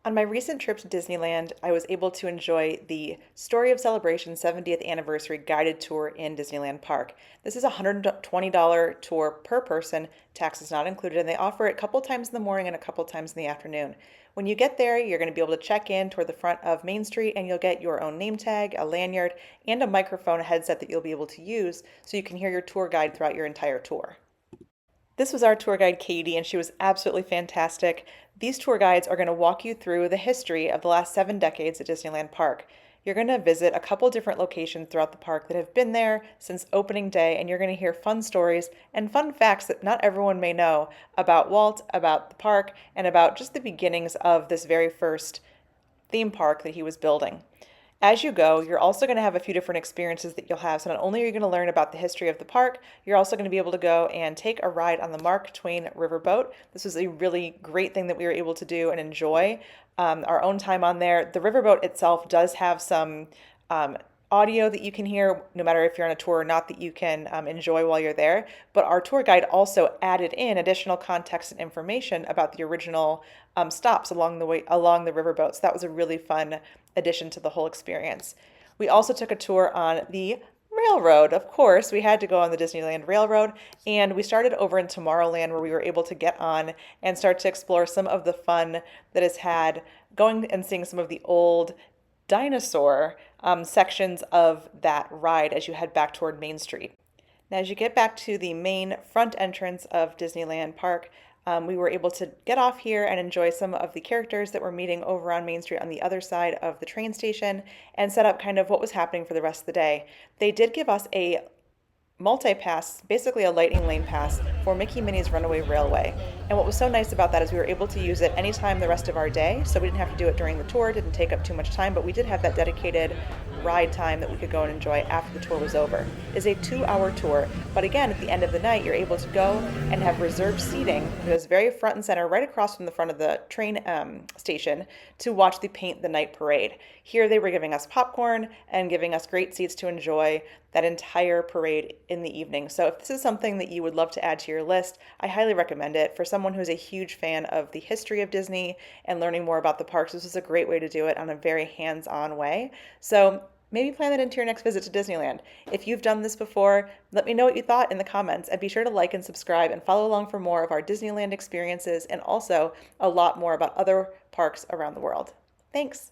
On my recent trip to Disneyland, I was able to enjoy the Story of Celebration 70th Anniversary guided tour in Disneyland Park. This is a $120 tour per person, taxes not included, and they offer it a couple times in the morning and a couple times in the afternoon. When you get there, you're going to be able to check in toward the front of Main Street and you'll get your own name tag, a lanyard, and a microphone headset that you'll be able to use so you can hear your tour guide throughout your entire tour. This was our tour guide, Katie, and she was absolutely fantastic. These tour guides are going to walk you through the history of the last 7 decades at Disneyland Park. You're going to visit a couple different locations throughout the park that have been there since opening day, and you're going to hear fun stories and fun facts that not everyone may know about Walt, about the park, and about just the beginnings of this very first theme park that he was building. As you go, you're also going to have a few different experiences that you'll have. So not only are you going to learn about the history of the park, you're also going to be able to go and take a ride on the Mark Twain Riverboat. This was a really great thing that we were able to do and enjoy our own time on there. The riverboat itself does have some audio that you can hear, no matter if you're on a tour or not, that you can enjoy while you're there. But our tour guide also added in additional context and information about the original stops along the way along the riverboat. So that was a really fun addition to the whole experience. We also took a tour on the railroad. Of course, we had to go on the Disneyland Railroad, and we started over in Tomorrowland where we were able to get on and start to explore some of the fun that is had going and seeing some of the old dinosaur sections of that ride as you head back toward Main Street. Now, as you get back to the main front entrance of Disneyland Park, we were able to get off here and enjoy some of the characters that were meeting over on Main Street on the other side of the train station and set up kind of what was happening for the rest of the day. They did give us a multi-pass, basically a lightning lane pass for Mickey Minnie's Runaway Railway. And what was so nice about that is we were able to use it anytime the rest of our day, so we didn't have to do it during the tour, it didn't take up too much time, but we did have that dedicated ride time that we could go and enjoy after the tour was over. It's a 2-hour tour, but again, at the end of the night, you're able to go and have reserved seating that is very front and center, right across from the front of the train station, to watch the Paint the Night parade. Here they were giving us popcorn and giving us great seats to enjoy that entire parade in the evening. So if this is something that you would love to add to your list, I highly recommend it. For someone who's a huge fan of the history of Disney and learning more about the parks, this is a great way to do it on a very hands-on way. So maybe plan that into your next visit to Disneyland. If you've done this before, let me know what you thought in the comments, and be sure to like and subscribe and follow along for more of our Disneyland experiences and also a lot more about other parks around the world. Thanks.